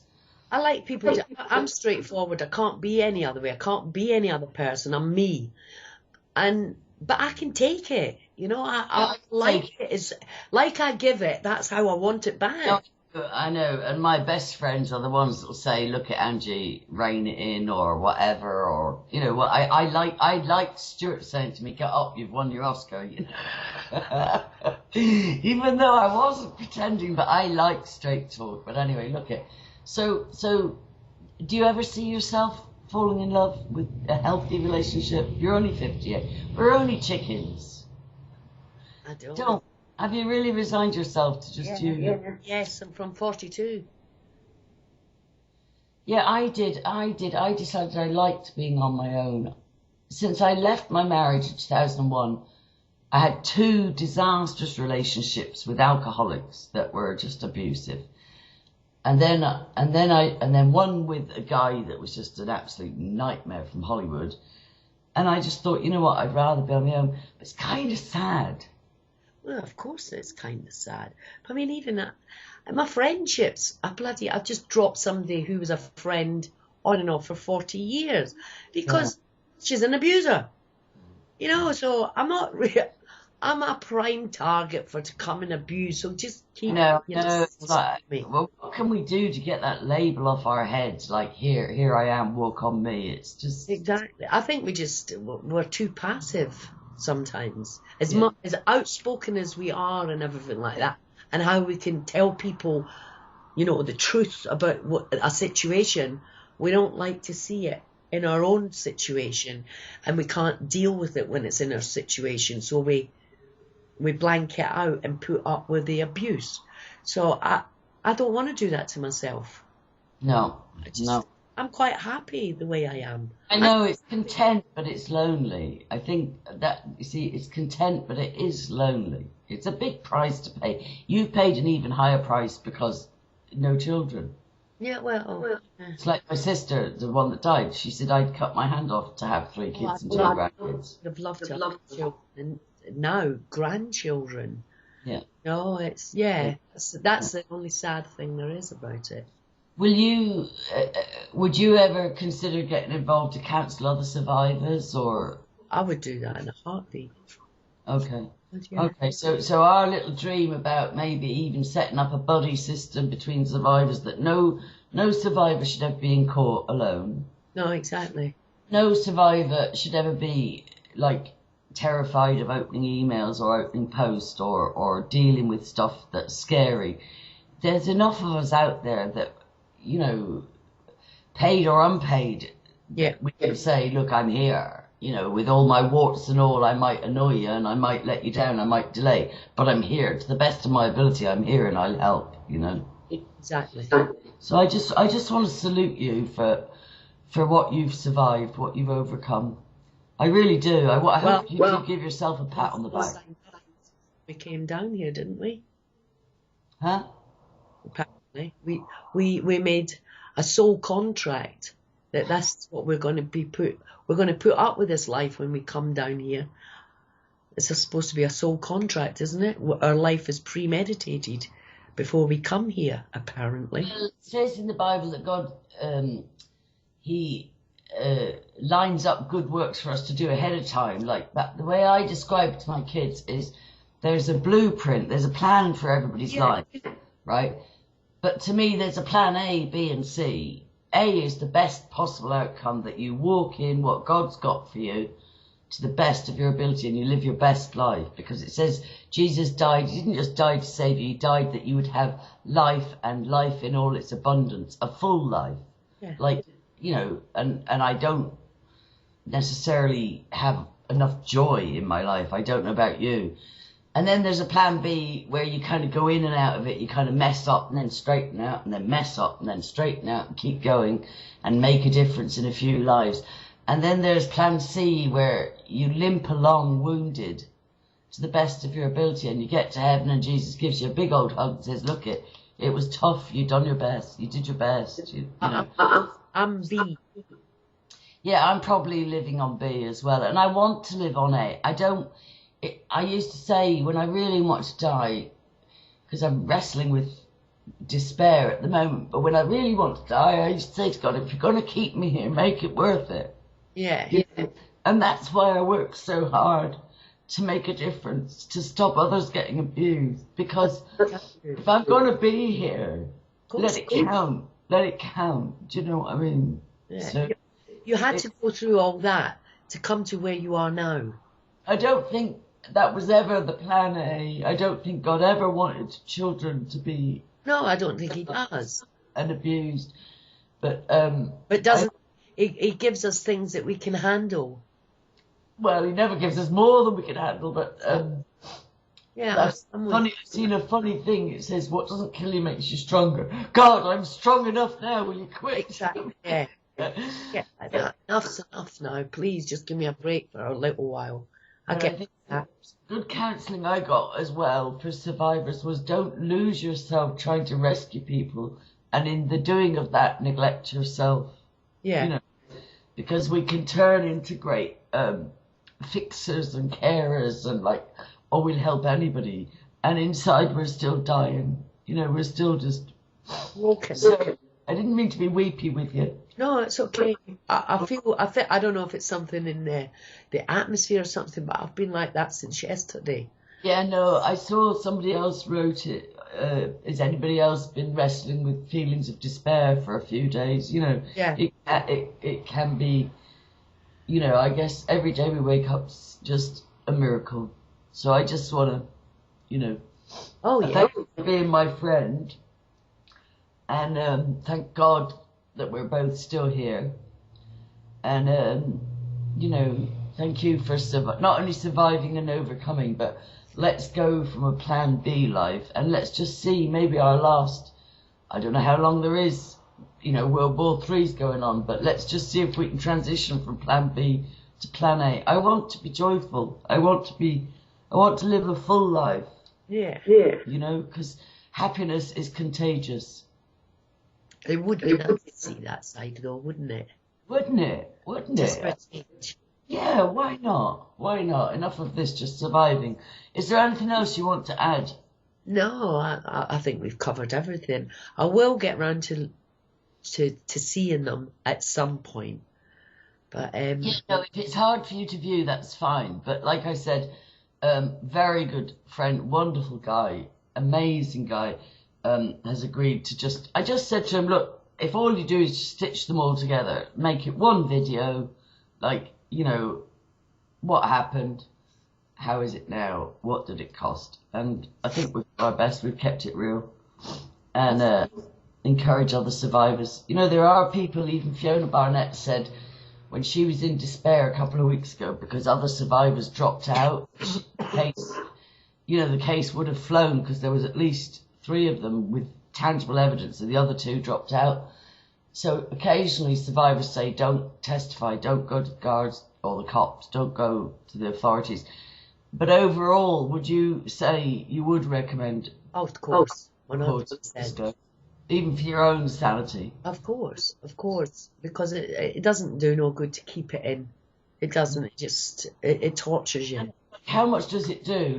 I like people. I'm straightforward. I can't be any other way. I can't be any other person. I'm me. But I can take it. I like it. It's like I give it. That's how I want it back. I know, and my best friends are the ones that will say, "Look at Angie, rein it in," or whatever, or I like Stuart saying to me, "Get up, you've won your Oscar," even though I wasn't pretending, but I like straight talk. But anyway, look at so. Do you ever see yourself falling in love with a healthy relationship? You're only 58. We're only chickens. I don't. Don't. Have you really resigned yourself to just you? Yeah. Yes, I'm from 42. Yeah, I did. I decided I liked being on my own. Since I left my marriage in 2001, I had 2 disastrous relationships with alcoholics that were just abusive. And then one with a guy that was just an absolute nightmare from Hollywood. And I just thought, you know what, I'd rather be on my own. But it's kind of sad. Well, of course it's kind of sad. I mean, even my friendships, I've just dropped somebody who was a friend on and off for 40 years because she's an abuser. You know, so I'm a prime target for to come and abuse. So just keep, you know, It's like, me. well, what can we do to get that label off our heads? Like, here I am, walk on me. It's just, Exactly. I think we're too passive sometimes. As yeah, much as outspoken as we are and everything like that, and how we can tell people, you know, the truth about a situation, we don't like to see it in our own situation, and we can't deal with it when it's in our situation. So we blank it out and put up with the abuse. So I don't want to do that to myself. no, no. I'm quite happy the way I am. I know it's content, but it's lonely. I think that, you see, it's content, but it is lonely. It's a big price to pay. You paid an even higher price because no children. Yeah, well, It's like my sister, the one that died. She said I'd cut my hand off to have 3 kids and 2 grandkids. I'd have loved to have children. Now, grandchildren. Yeah. No, that's the only sad thing there is about it. Would you ever consider getting involved to counsel other survivors, or? I would do that in a heartbeat. Okay. Yeah. Okay, so our little dream about maybe even setting up a buddy system between survivors, that no survivor should ever be in court alone. No, exactly. No survivor should ever be like terrified of opening emails or opening posts or dealing with stuff that's scary. There's enough of us out there that, you know, paid or unpaid, Yeah. we can say, look, I'm here. You know, with all my warts and all, I might annoy you and I might let you down, I might delay, but I'm here. To the best of my ability, I'm here and I'll help, you know. Exactly. So I just want to salute you for what you've survived, what you've overcome. I really do. I hope you do give yourself a pat on the back. We came down here, didn't we? Huh? Apparently. We made a soul contract that's what we're going to put up with this life when we come down here. It's supposed to be a soul contract, isn't it? Our life is premeditated before we come here, apparently. Well, it says in the Bible that God, he lines up good works for us to do ahead of time. Like that, the way I describe it to my kids is there's a blueprint, there's a plan for everybody's life, right? But to me, there's a plan A, B, and C. A is the best possible outcome, that you walk in what God's got for you to the best of your ability and you live your best life. Because it says Jesus died, he didn't just die to save you, he died that you would have life, and life in all its abundance, a full life. Yeah. Like, you know, and I don't necessarily have enough joy in my life. I don't know about you. And then there's a plan B where you kind of go in and out of it. You kind of mess up and then straighten out, and then mess up and then straighten out, and keep going and make a difference in a few lives. And then there's plan C where you limp along wounded to the best of your ability, and you get to heaven and Jesus gives you a big old hug and says, look, it was tough. You done your best. You did your best. You know. I'm B. Yeah, I'm probably living on B as well. And I want to live on A. I used to say when I really want to die, because I'm wrestling with despair at the moment, but when I really want to die, I used to say to God, if you're going to keep me here, make it worth it. Yeah. And that's why I work so hard to make a difference, to stop others getting abused. Because if I'm going to be here, let it count. Let it count. Do you know what I mean? Yeah. So You had to go through all that to come to where you are now. I don't think that was ever the plan A. I don't think God ever wanted children to be. No, I don't think he does. And abused, but doesn't he gives us things that we can handle? Well, he never gives us more than we can handle. But yeah, that's funny. I've seen a funny thing. It says, "What doesn't kill you makes you stronger." God, I'm strong enough now. Will you quit? Exactly. Yeah. Yeah. Enough's enough now. Please, just give me a break for a little while. I get that. Good counselling I got as well for survivors was, don't lose yourself trying to rescue people, and in the doing of that, neglect yourself. Yeah. You know, because we can turn into great fixers and carers and like, oh, we'll help anybody, and inside we're still dying. You know, we're still just broken. I didn't mean to be weepy with you. No, it's okay. I don't know if it's something in the atmosphere or something, but I've been like that since yesterday. Yeah, no, I saw somebody else wrote it. Has anybody else been wrestling with feelings of despair for a few days? You know, Yeah. it can be, you know, I guess every day we wake up's just a miracle. So I just want to, you know, Oh, yeah. thank you for being my friend. And thank God that we're both still here. And, you know, thank you for not only surviving and overcoming, but let's go from a plan B life and let's just see maybe our last, I don't know how long there is, you know, World War III's going on, but let's just see if we can transition from plan B to plan A. I want to be joyful. I want to live a full life. Yeah. You know, because happiness is contagious. It would be nice to see that side though, wouldn't it? Wouldn't it? Wouldn't Just it? for a change. Yeah, why not? Why not? Enough of this just surviving. Is there anything else you want to add? No, I think we've covered everything. I will get round to seeing them at some point. But Yeah, no, if it's hard for you to view, that's fine. But like I said, very good friend, wonderful guy, amazing guy, has agreed to I just said to him, look, if all you do is just stitch them all together, make it one video, like, you know, what happened, how is it now, what did it cost? And I think we've done our best, we've kept it real. And encourage other survivors. You know, there are people, even Fiona Barnett said, when she was in despair a couple of weeks ago because other survivors dropped out, the case would have flown because there was at least 3 of them with tangible evidence and the other 2 dropped out. So occasionally survivors say, don't testify, don't go to the guards or the cops, don't go to the authorities. But overall, would you say you would recommend? Oh, of course, 100%. Even for your own sanity. Of course, because it doesn't do no good to keep it in. It doesn't. It tortures you. How much does it do?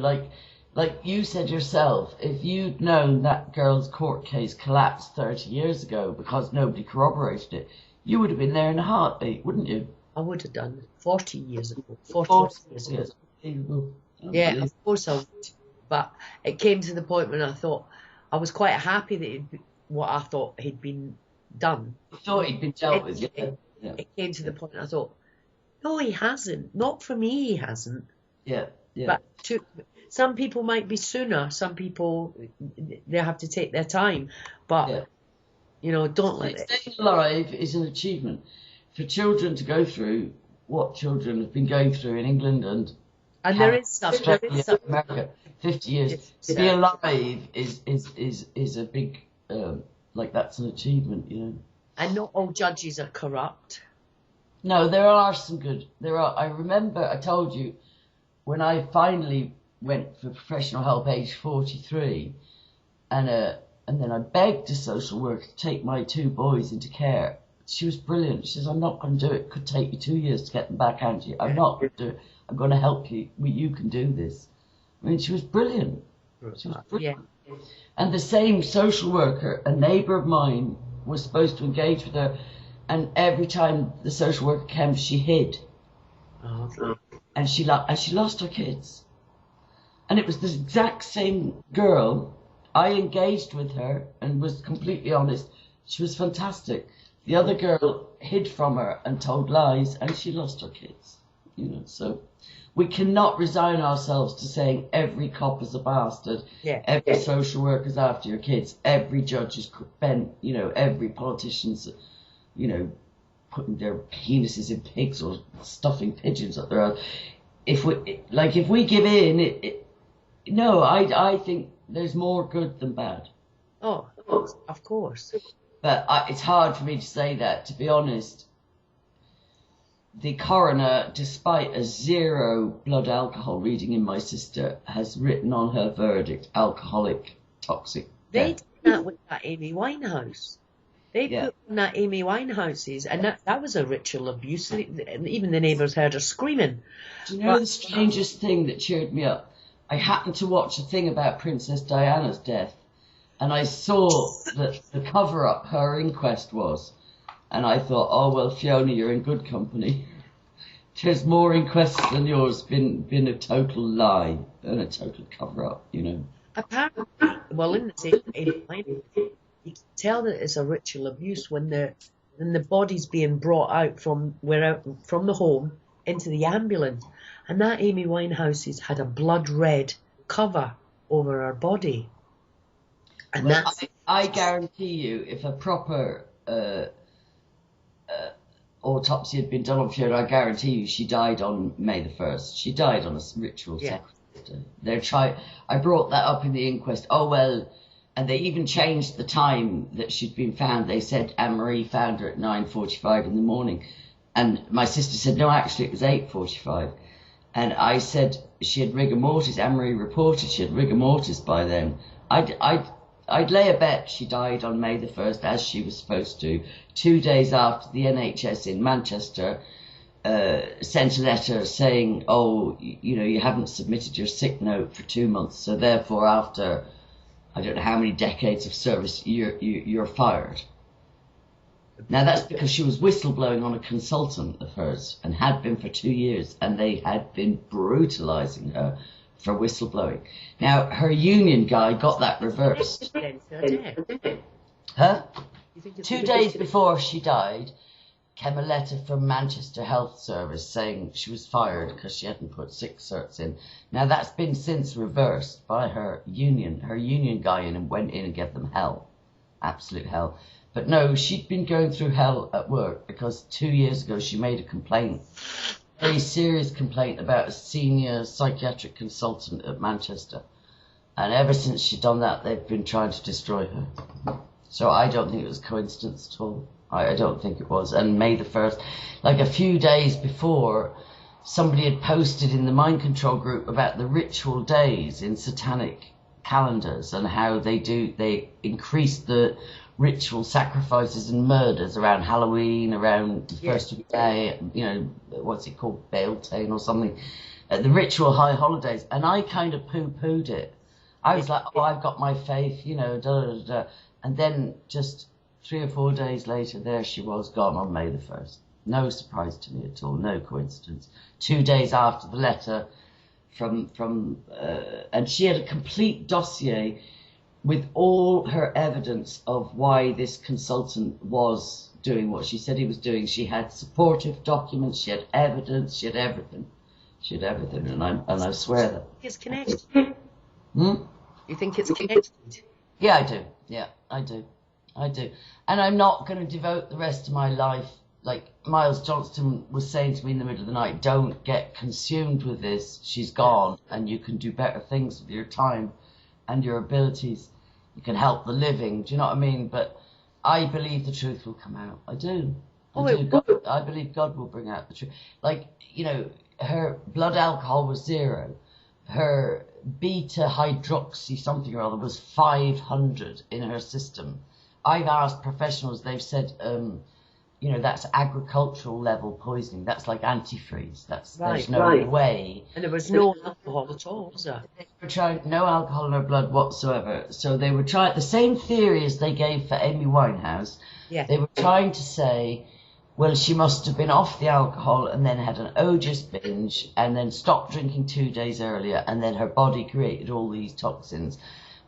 Like you said yourself, if you'd known that girl's court case collapsed 30 years ago because nobody corroborated it, you would have been there in a heartbeat, wouldn't you? I would have done 40 years ago. 40 years ago. Yeah, of course I would. But it came to the point when I thought I was quite happy that what I thought he'd been done. You thought he'd been dealt with, yeah. It came to the point and I thought, no, he hasn't. Not for me, he hasn't. Yeah. But some people might be sooner. Some people, they have to take their time. But, you know, don't let it. Staying alive is an achievement. For children to go through what children have been going through in England and there is stuff. America, 50 years. To be alive is a big, that's an achievement, you know. And not all judges are corrupt. No, there are some good. I remember I told you when I finally went for professional help age 43 and then I begged a social worker to take my 2 boys into care. She was brilliant. She says, I'm not going to do it. It could take you 2 years to get them back, Angie. I'm not going to do it. I'm going to help you. You can do this. I mean, she was brilliant. She was brilliant. Yeah. And the same social worker, a neighbour of mine, was supposed to engage with her, and every time the social worker came, she hid. Oh, okay. And she lost her kids. And it was the exact same girl. I engaged with her and was completely honest. She was fantastic. The other girl hid from her and told lies, and she lost her kids. You know, so we cannot resign ourselves to saying every cop is a bastard, every social worker's after your kids, every judge is bent, you know, every politician's, you know, putting their penises in pigs or stuffing pigeons up their ass. If we give in, no, I think there's more good than bad. Oh, of course. But it's hard for me to say that, to be honest. The coroner, despite a 0 blood alcohol reading in my sister, has written on her verdict, alcoholic, toxic. They did that with that Amy Winehouse. They put on that Amy Winehouse's, and that was a ritual abuse. Even the neighbours heard her screaming. Do you know the strangest thing that cheered me up? I happened to watch a thing about Princess Diana's death, and I saw that the cover-up her inquest was, and I thought, oh well, Fiona, you're in good company. There's more inquests than yours been a total lie and a total cover-up, you know. Apparently, well, in the same line, you can tell that it's a ritual abuse when the body's being brought out from the home into the ambulance, and that Amy Winehouse's had a blood red cover over her body, and well, I guarantee you, if a proper autopsy had been done on Fiona, I guarantee you she died on May the 1st. She died on a ritual sacrifice. I brought that up in the inquest. Oh, well, and they even changed the time that she'd been found. They said Anne-Marie found her at 9:45 in the morning. And my sister said, no, actually, it was 8:45. And I said she had rigor mortis. Anne-Marie reported she had rigor mortis by then. I'd lay a bet she died on May the 1st, as she was supposed to, 2 days after the NHS in Manchester sent a letter saying, oh, you know, you haven't submitted your sick note for 2 months, so therefore after, I don't know how many decades of service, you're fired. Now that's because she was whistleblowing on a consultant of hers and had been for 2 years, and they had been brutalising her for whistleblowing. Now, her union guy got that reversed. Huh? 2 days before she died, came a letter from Manchester Health Service saying she was fired because she hadn't put sick certs in. Now, that's been since reversed by her union. Her union guy went in and gave them hell. Absolute hell. But no, she'd been going through hell at work because 2 years ago she made a complaint. Very serious complaint about a senior psychiatric consultant at Manchester, and ever since she'd done that, they've been trying to destroy her. So I don't think it was coincidence at all. I don't think it was. And May the 1st, like a few days before, somebody had posted in the mind control group about the ritual days in Satanic calendars and how they increase the ritual sacrifices and murders around Halloween, around the 1st of May, you know, what's it called, Beltane or something, the ritual high holidays. And I kind of poo-pooed it. I was like, oh, I've got my faith, you know, da-da-da-da. And then just 3 or 4 days later, there she was, gone on May the 1st. No surprise to me at all, no coincidence. 2 days after the letter and she had a complete dossier with all her evidence of why this consultant was doing what she said he was doing. She had supportive documents, she had evidence, she had everything. She had everything, and I swear that. It's connected. Hmm? You think it's connected? Yeah, I do. Yeah, I do. I do. And I'm not going to devote the rest of my life, like Miles Johnston was saying to me in the middle of the night, don't get consumed with this. She's gone, and you can do better things with your time and your abilities. You can help the living. Do you know what I mean? But I believe the truth will come out. I do. I believe God will bring out the truth. Like, you know, her blood alcohol was 0. Her beta hydroxy something or other was 500 in her system. I've asked professionals, they've said, you know, that's agricultural level poisoning. That's like antifreeze. There's no way. And there was no alcohol at all, was there? They were trying no alcohol in her blood whatsoever. So they were trying the same theory as they gave for Amy Winehouse. Yeah. They were trying to say, well, she must have been off the alcohol and then had an odious binge and then stopped drinking 2 days earlier, and then her body created all these toxins.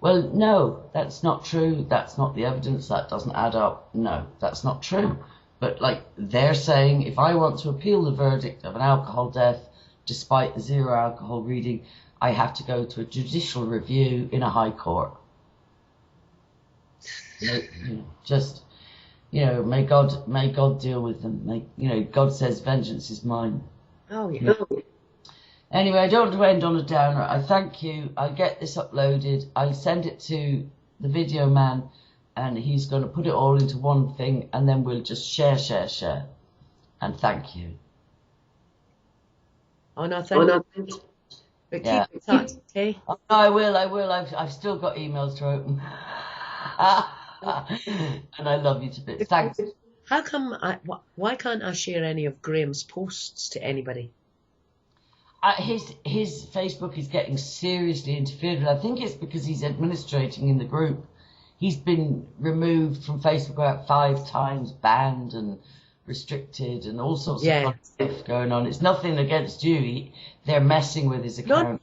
Well, no, that's not true. That's not the evidence. That doesn't add up. No, that's not true. But like they're saying, if I want to appeal the verdict of an alcohol death, despite the 0 alcohol reading, I have to go to a judicial review in a high court. Just, you know, may God deal with them. You know, God says vengeance is mine. Oh yeah. Anyway, I don't want to end on a downer. I thank you. I'll get this uploaded. I'll send it to the video man, and he's going to put it all into one thing, and then we'll just share. And thank you. Oh no, thank you. But keep in touch, okay? Oh, I will. I've still got emails to open. And I love you to bits. Thanks. How come why can't I share any of Graham's posts to anybody? His Facebook is getting seriously interfered with. I think it's because he's administrating in the group. he's been removed from Facebook about 5 times, banned and restricted, and all sorts of stuff going on. It's nothing against you. They're messing with his account.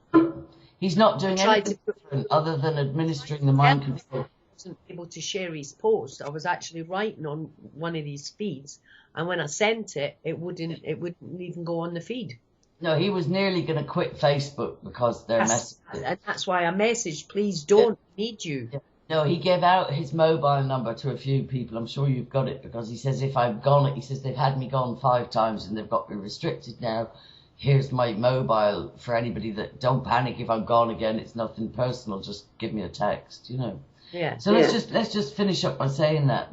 He's not doing anything different other than administering the mind control. Wasn't able to share his post. I was actually writing on one of these feeds, and when I sent it, it wouldn't even go on the feed. No, he was nearly going to quit Facebook because they're messing. And that's why I messaged, please don't need you. Yeah. No, he gave out his mobile number to a few people. I'm sure you've got it, because he says if I've gone, he says they've had me gone 5 times and they've got me restricted now. Here's my mobile for anybody that, don't panic if I'm gone again. It's nothing personal. Just give me a text, you know. Yeah. So let's just finish up by saying that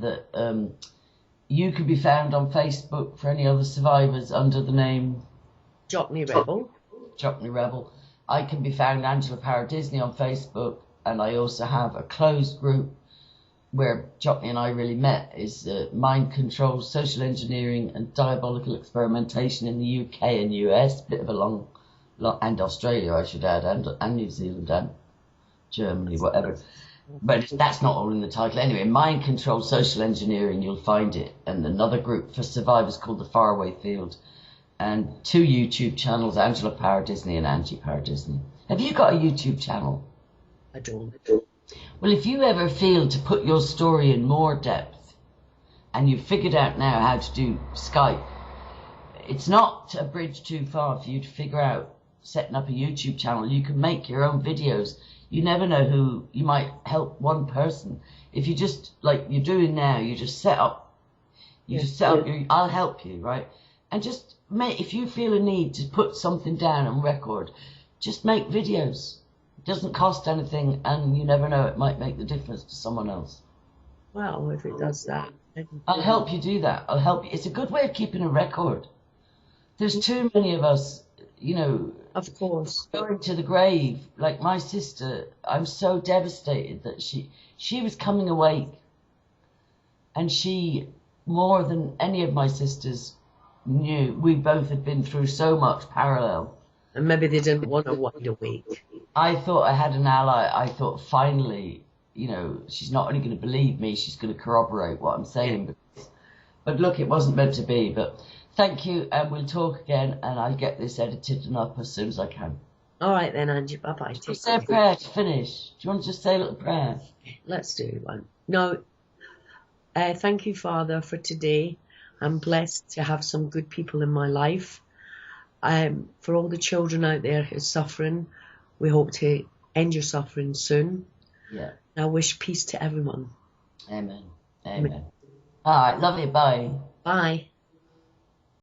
you could be found on Facebook for any other survivors under the name Jockney Rebel. Jockney Rebel. I can be found Angela Power Disney on Facebook, and I also have a closed group where Jockney and I really met, is mind control, social engineering and diabolical experimentation in the UK and US, bit of a long and Australia I should add, and New Zealand and Germany, whatever. But that's not all in the title. Anyway, mind control, social engineering, you'll find it. And another group for survivors called the Faraway Field. And 2 YouTube channels, Angela Power Disney and Angie Power Disney. Have you got a YouTube channel? I don't. Well, if you ever feel to put your story in more depth, and you've figured out now how to do Skype, it's not a bridge too far for you to figure out setting up a YouTube channel. You can make your own videos. You never know who, you might help one person. If you just, like you're doing now, you just set up, I'll help you, right? And just if you feel a need to put something down on record, just make videos. It doesn't cost anything, and you never know, it might make the difference to someone else. Well, if it does that. I'll help you do that. I'll help you. It's a good way of keeping a record. There's too many of us, you know, of course, going to the grave. Like my sister, I'm so devastated that she was coming awake, and she, more than any of my sisters, knew we both had been through so much parallel. And maybe they didn't want to wide awake. I thought I had an ally. I thought finally, you know, she's not only going to believe me, she's going to corroborate what I'm saying. But look, it wasn't meant to be. But thank you, and we'll talk again, and I'll get this edited and up as soon as I can. All right then, Angie. Bye-bye. Say a prayer to finish. Do you want to just say a little prayer? Let's do one. No. Thank you, Father, for today. I'm blessed to have some good people in my life. For all the children out there who are suffering, we hope to end your suffering soon. Yeah. I wish peace to everyone. Amen. Amen. All right. Love you. Bye. Bye.